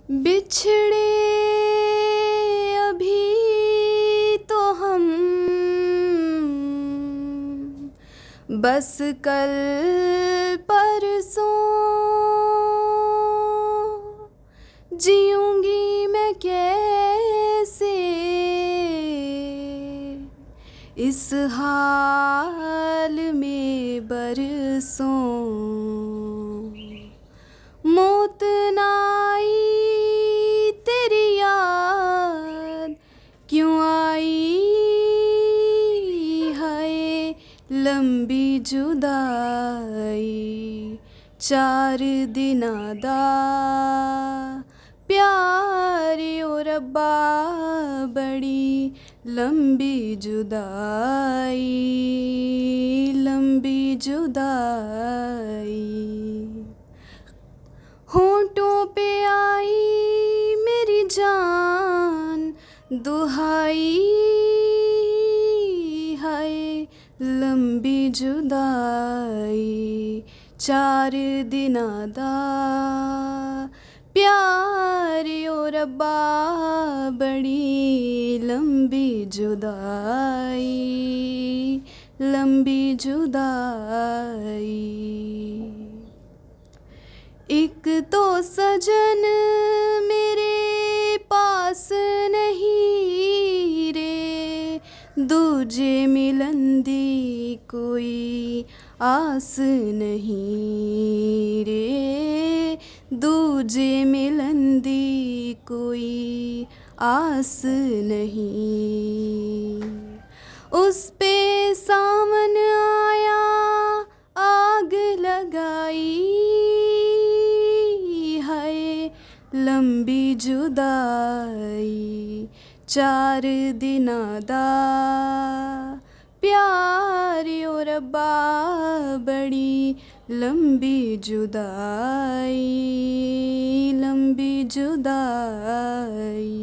بچھڑے ابھی تو ہم بس کل پرسوں، جیوں گی میں کیسے اس حال میں برسوں، موت نہ آئی تیری یاد کیوں آئی، ہائے لمبی جدائی 4 دناں دا پیار او ربا، بڑی لمبی جدائی، لمبی جدائی، ہونٹوں پہ آئی میری جان دہائی، ہائے لمبی جدائی 4 دناں دا پیار او ربا، بڑی لمبی جدائی، لمبی جدائی، ایک تو سجن میرے پاس نہیں رے، دوجے ملن دی کوئی آس نہیں رے، دوجے ملن دی کوئی آس نہیں، اس پہ ساون آیا آگ لگائی، ہائے لمبی جدائی 4 دناں دا پیار او ربا، بڑی لمبی جدائی، لمبی جدائی۔